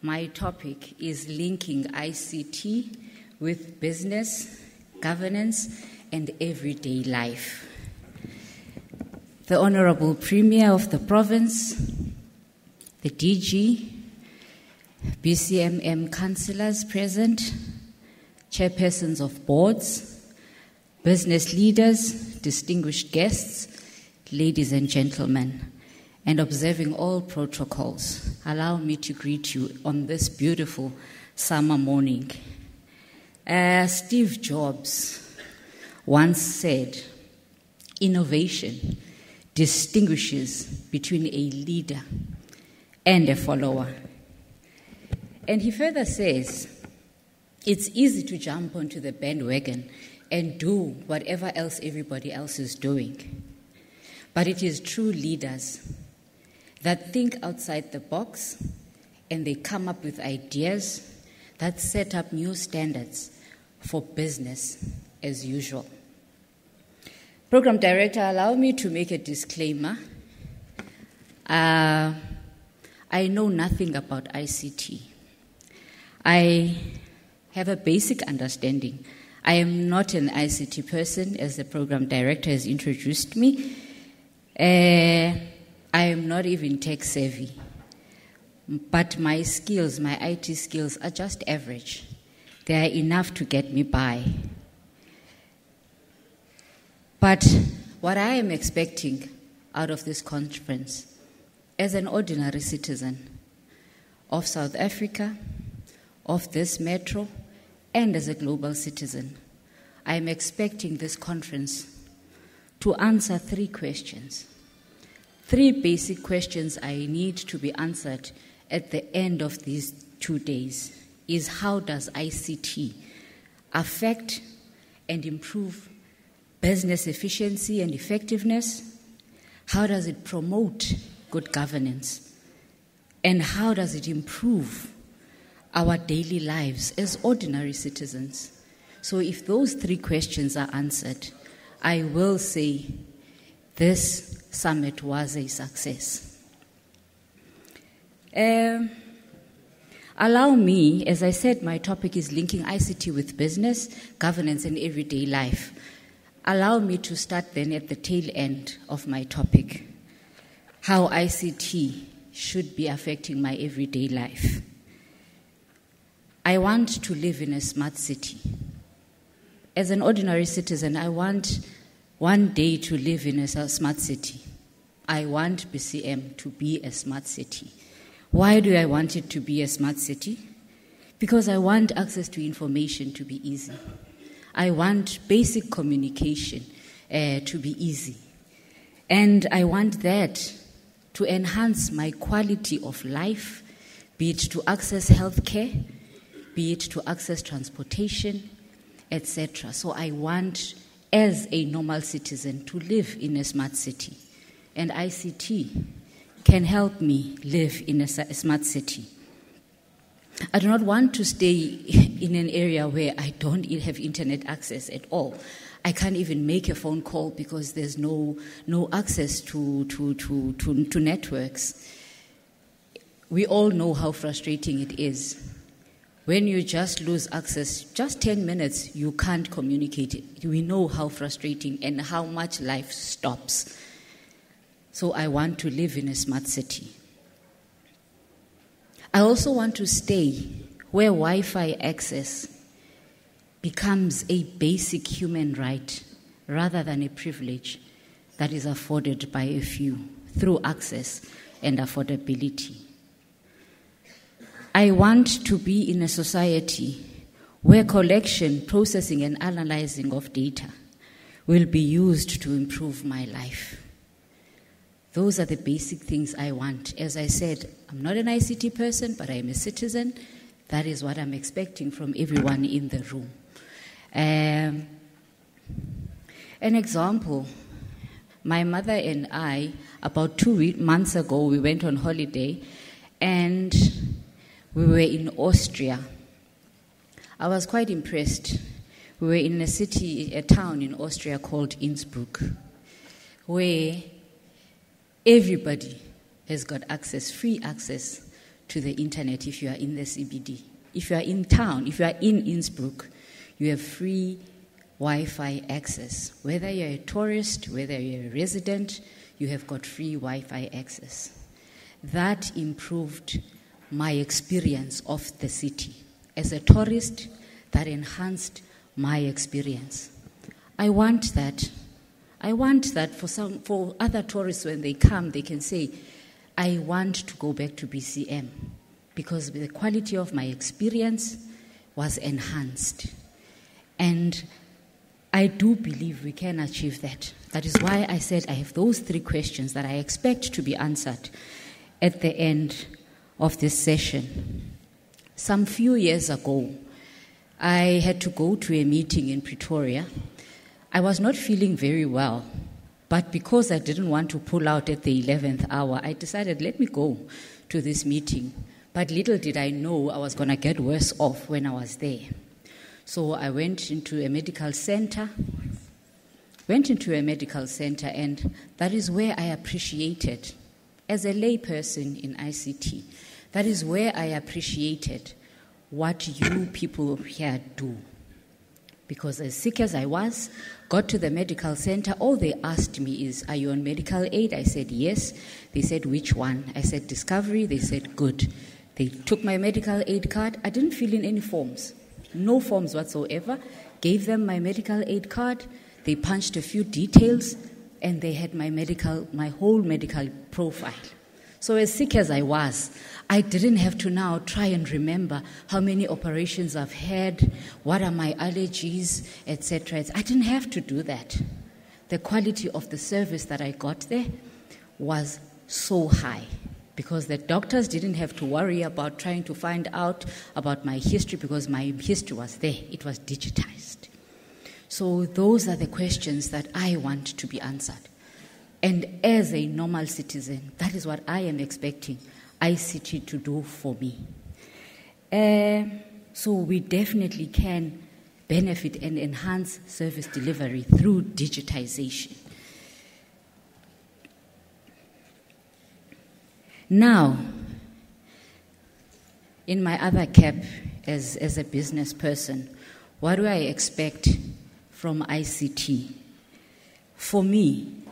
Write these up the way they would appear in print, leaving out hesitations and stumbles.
My topic is linking ICT with business, governance, and everyday life. The Honourable Premier of the province, the DG, BCMM councillors present, chairpersons of boards, business leaders, distinguished guests, ladies and gentlemen, and observing all protocols, allow me to greet you on this beautiful summer morning. Steve Jobs once said, innovation distinguishes between a leader and a follower. And he further says, it's easy to jump onto the bandwagon and do whatever else everybody else is doing. But it is true leaders that think outside the box and they come up with ideas that set up new standards for business as usual. Program Director, allow me to make a disclaimer. I know nothing about ICT. I have a basic understanding. I am not an ICT person, as the Program Director has introduced me. I am not even tech savvy. But my skills, my IT skills, are just average. They are enough to get me by. But what I am expecting out of this conference, as an ordinary citizen of South Africa, of this metro, and as a global citizen, I am expecting this conference to answer 3 questions. 3 basic questions I need to be answered at the end of these 2 days is, how does ICT affect and improve business efficiency and effectiveness? How does it promote good governance? And how does it improve our daily lives as ordinary citizens? So if those 3 questions are answered, I will say this summit was a success. Allow me, as I said, my topic is linking ICT with business, governance, and everyday life. Allow me to start then at the tail end of my topic, how ICT should be affecting my everyday life. I want to live in a smart city. As an ordinary citizen, I want one day to live in a smart city. I want BCM to be a smart city. Why do I want it to be a smart city? Because I want access to information to be easy. I want basic communication to be easy. And I want that to enhance my quality of life, be it to access healthcare, be it to access transportation, etc. So I want, as a normal citizen, to live in a smart city. And ICT can help me live in a smart city. I do not want to stay in an area where I don't have internet access at all. I can't even make a phone call because there's no access to networks. We all know how frustrating it is. When you just lose access, just 10 minutes, you can't communicate. We know how frustrating and how much life stops. So I want to live in a smart city. I also want to stay where Wi-Fi access becomes a basic human right rather than a privilege that is afforded by a few through access and affordability. I want to be in a society where collection, processing, and analyzing of data will be used to improve my life. Those are the basic things I want. As I said, I'm not an ICT person, but I'm a citizen. That is what I'm expecting from everyone in the room. An example, my mother and I, about 2 months ago, we went on holiday, and we were in Austria. I was quite impressed. We were in a town in Austria called Innsbruck, where everybody has got access, free access to the internet if you are in the CBD. If you are in town, if you are in Innsbruck, you have free Wi-Fi access. Whether you're a tourist, whether you're a resident, you have got free Wi-Fi access. That improved my experience of the city. As a tourist, that enhanced my experience. I want that. I want that for other tourists when they come, they can say, I want to go back to BCM because the quality of my experience was enhanced. And I do believe we can achieve that. That is why I said I have those 3 questions that I expect to be answered at the end of this session. Some few years ago, I had to go to a meeting in Pretoria. I was not feeling very well, but because I didn't want to pull out at the 11th hour, I decided, let me go to this meeting. But little did I know I was going to get worse off when I was there. So I went into a medical center, and that is where I appreciated, as a layperson in ICT, that is where I appreciated what you people here do. Because as sick as I was, got to the medical center, all they asked me is, are you on medical aid? I said, yes. They said, which one? I said, Discovery. They said, good. They took my medical aid card. I didn't fill in any forms. No forms whatsoever. Gave them my medical aid card. They punched a few details, and they had my whole medical profile. So as sick as I was, I didn't have to now try and remember how many operations I've had, what are my allergies, etc. I didn't have to do that. The quality of the service that I got there was so high because the doctors didn't have to worry about trying to find out about my history because my history was there. It was digitized. So those are the questions that I want to be answered. And as a normal citizen, that is what I am expecting ICT to do for me. So we definitely can benefit and enhance service delivery through digitization. Now, in my other cap as a business person, what do I expect from ICT? For me,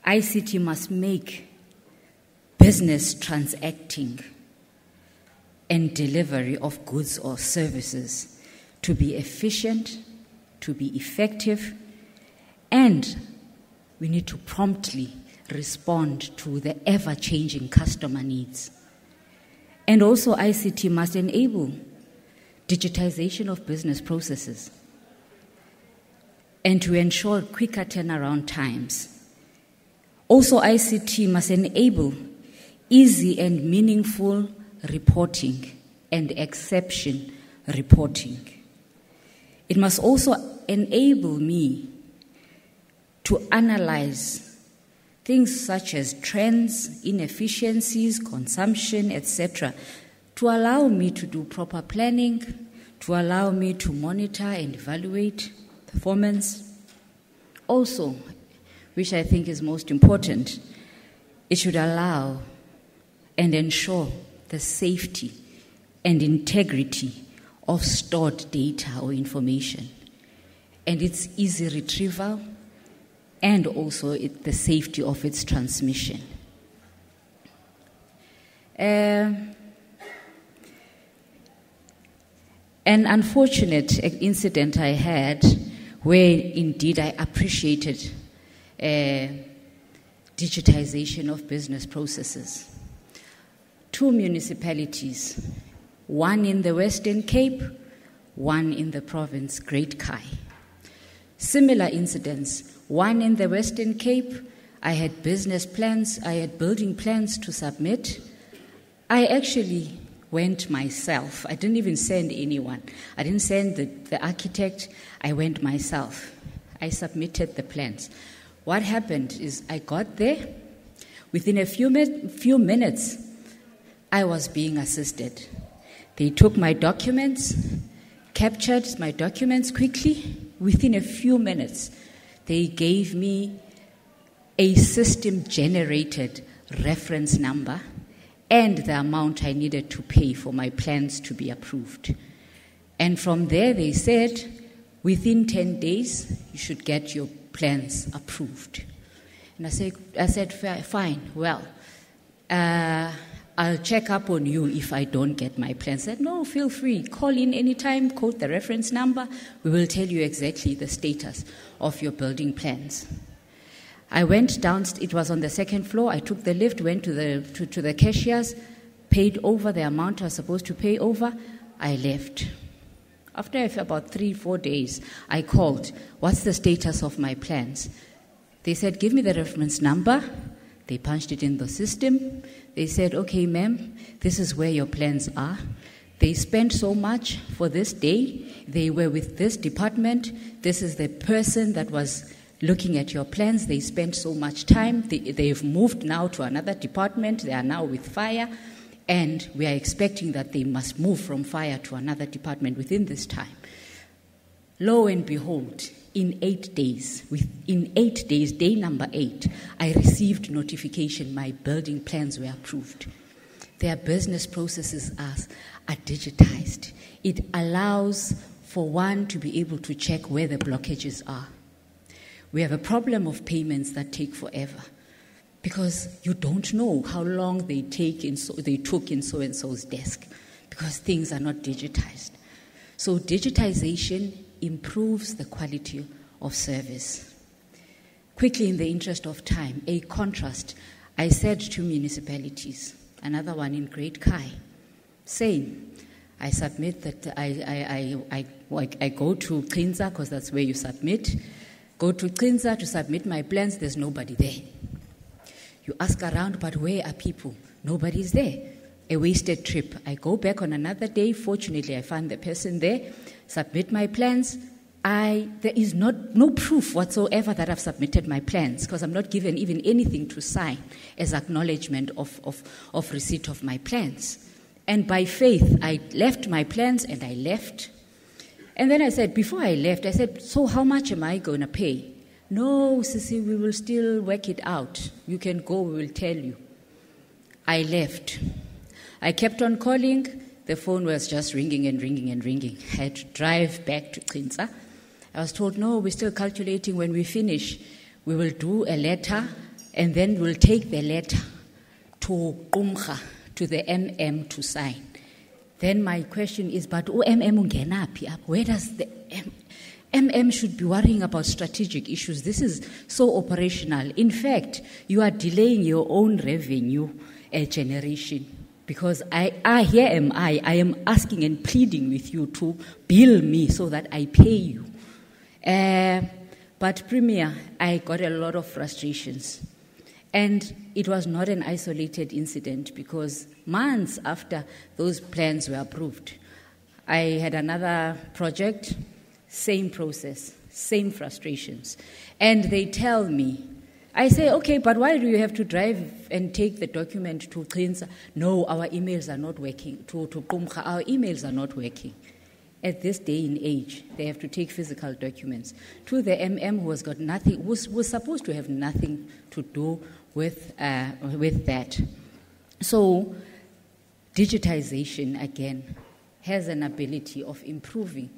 ICT must make business transacting and delivery of goods or services to be efficient, to be effective, and we need to promptly respond to the ever-changing customer needs. And also ICT must enable digitization of business processes and to ensure quicker turnaround times. Also, ICT must enable easy and meaningful reporting and exception reporting. It must also enable me to analyze things such as trends, inefficiencies, consumption, etc., to allow me to do proper planning, to allow me to monitor and evaluate performance. Also, which I think is most important, it should allow and ensure the safety and integrity of stored data or information, and its easy retrieval, and also the safety of its transmission. An unfortunate incident I had where indeed I appreciated digitization of business processes. 2 municipalities, one in the Western Cape, one in the province Great Kai. Similar incidents. One in the Western Cape, I had business plans, I had building plans to submit. I actually went myself. I didn't even send anyone. I didn't send the architect. I went myself. I submitted the plans. What happened is I got there. Within a few minutes, I was being assisted. They took my documents, captured my documents quickly. Within a few minutes, they gave me a system-generated reference number and the amount I needed to pay for my plans to be approved. And from there, they said, within 10 days, you should get your plans approved. And I said, fine, well, I'll check up on you if I don't get my plans. I said, no, feel free. Call in anytime, quote the reference number. We will tell you exactly the status of your building plans. I went down, it was on the second floor. I took the lift, went to the cashiers, paid over the amount I was supposed to pay over. I left. After about 3-4 days, I called, what's the status of my plans? They said, give me the reference number. They punched it in the system. They said, okay, ma'am, this is where your plans are. They spent so much for this day. They were with this department. This is the person that was looking at your plans. They spent so much time. They've moved now to another department. They are now with fire. And we are expecting that they must move from fire to another department within this time. Lo and behold, in 8 days, day number 8, I received notification my building plans were approved. Their business processes are digitized. It allows for one to be able to check where the blockages are. We have a problem of payments that take forever, because you don't know how long they took in so-and-so's desk, because things are not digitized. So digitization improves the quality of service. Quickly, in the interest of time, a contrast. I said to municipalities, another one in Great Kai, same. I submit that I go to Klinza, because that's where you submit. Go to Klinza to submit my plans, there's nobody there. You ask around, but where are people? Nobody's there. A wasted trip. I go back on another day. Fortunately, I find the person there, submit my plans. There is no proof whatsoever that I've submitted my plans, because I'm not given even anything to sign as acknowledgement of receipt of my plans. And by faith, I left my plans and I left. And then I said, before I left, I said, so how much am I going to pay? No, Sissy, we will still work it out. You can go, we will tell you. I left. I kept on calling. The phone was just ringing and ringing and ringing. I had to drive back to Klinza. I was told, no, we're still calculating. When we finish, we will do a letter, and then we'll take the letter to Qumcha, to the MM to sign. Then my question is, but MM ungenapi? Where does the MM should be worrying about strategic issues? This is so operational. In fact, you are delaying your own revenue generation, because here am I am asking and pleading with you to bill me so that I pay you. But Premier, I got a lot of frustrations. And it was not an isolated incident, because months after those plans were approved, I had another project, same process, same frustrations. And they tell me, I say, okay, but why do you have to drive and take the document to Klinza? No, our emails are not working. To Qumcha, our emails are not working. At this day and age, they have to take physical documents to the MM, who has got nothing, was supposed to have nothing to do with that. So, digitization, again, has an ability of improving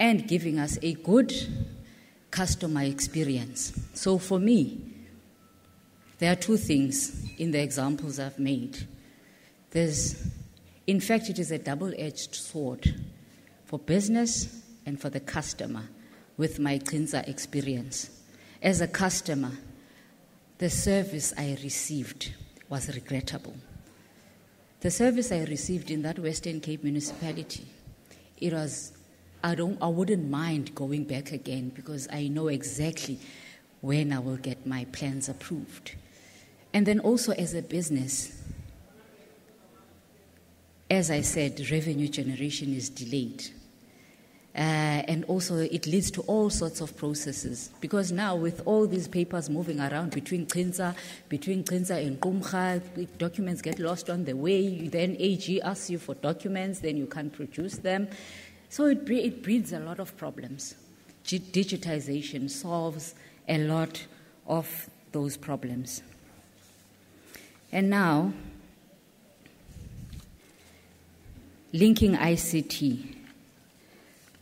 and giving us a good customer experience. So for me, there are two things in the examples I've made. In fact, it is a double-edged sword for business and for the customer with my Klinza experience. As a customer, the service I received was regrettable. The service I received in that Western Cape municipality, it was, I wouldn't mind going back again, because I know exactly when I will get my plans approved. And then also as a business, as I said, revenue generation is delayed. And also it leads to all sorts of processes, because now with all these papers moving around between Klinza and Qumcha, documents get lost on the way, then AG asks you for documents, then you can't produce them. So it breeds a lot of problems. Digitization solves a lot of those problems. And now, linking ICT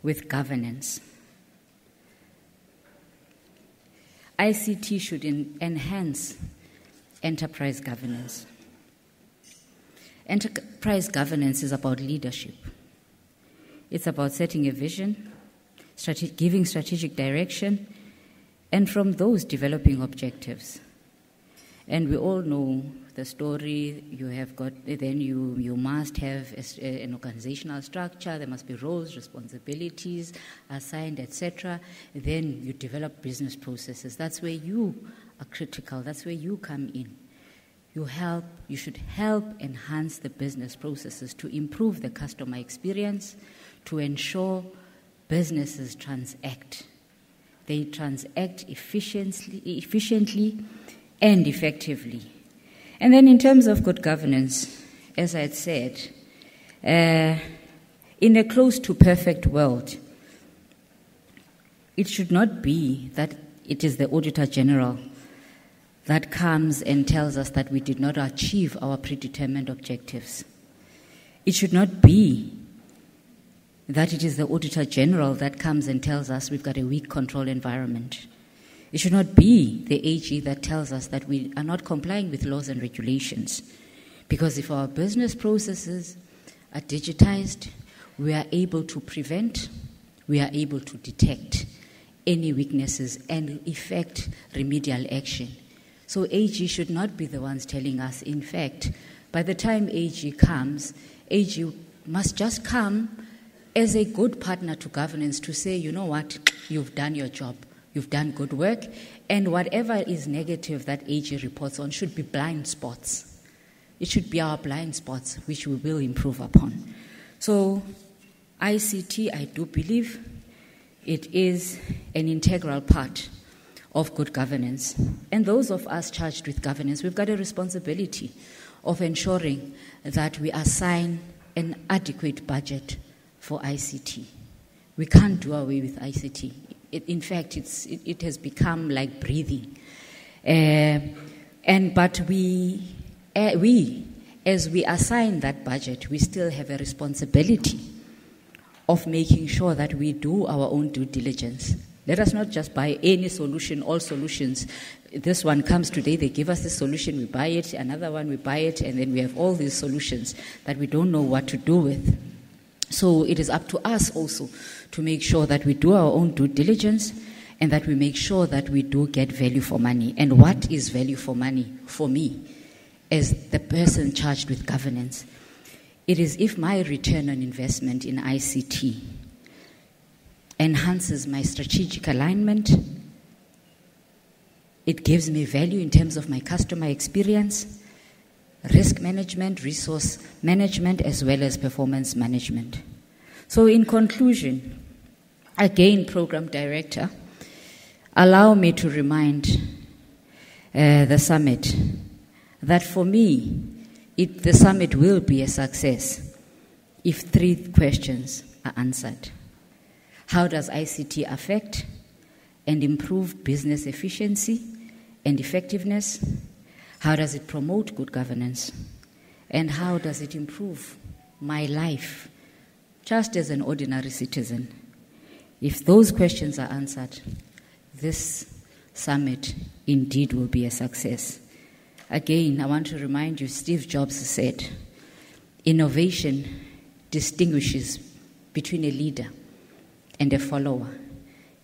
with governance. ICT should enhance enterprise governance. Enterprise governance is about leadership. It's about setting a vision, giving strategic direction, and from those developing objectives. And we all know the story. You must have an organizational structure. There must be roles, responsibilities assigned, etc. Then you develop business processes. That's where you are critical. That's where you come in. You should help enhance the business processes to improve the customer experience, to ensure businesses transact. They transact efficiently and effectively. And then in terms of good governance, as I had said, in a close to perfect world, it should not be that it is the Auditor General that comes and tells us that we did not achieve our predetermined objectives. It should not be that it is the Auditor General that comes and tells us we've got a weak control environment. It should not be the AG that tells us that we are not complying with laws and regulations. Because if our business processes are digitized, we are able to prevent, we are able to detect any weaknesses and effect remedial action. So AG should not be the ones telling us. In fact, by the time AG comes, AG must just come as a good partner to governance to say, you know what, you've done your job, you've done good work, and whatever is negative that AG reports on should be blind spots. It should be our blind spots, which we will improve upon. So ICT, I do believe it is an integral part of good governance. And those of us charged with governance, we've got a responsibility of ensuring that we assign an adequate budget for ICT. We can't do away with ICT. In fact, it has become like breathing. But we, as we assign that budget, we still have a responsibility of making sure that we do our own due diligence. Let us not just buy any solution, all solutions. This one comes today, they give us this solution, we buy it, another one, we buy it, and then we have all these solutions that we don't know what to do with. So it is up to us also to make sure that we do our own due diligence and that we make sure that we do get value for money. And what is value for money for me as the person charged with governance? It is if my return on investment in ICT enhances my strategic alignment, it gives me value in terms of my customer experience, risk management, resource management, as well as performance management. So in conclusion, again, Program Director, allow me to remind the summit that for me, the summit will be a success if 3 questions are answered. How does ICT affect and improve business efficiency and effectiveness? How does it promote good governance? And how does it improve my life just as an ordinary citizen? If those questions are answered, this summit indeed will be a success. Again, I want to remind you, Steve Jobs said, innovation distinguishes between a leader and a follower.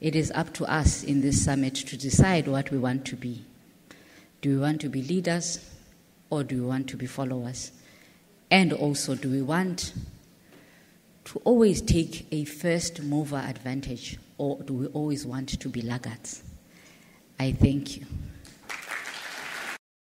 It is up to us in this summit to decide what we want to be. Do we want to be leaders or do we want to be followers? And also, do we want to always take a first mover advantage or do we always want to be laggards? I thank you.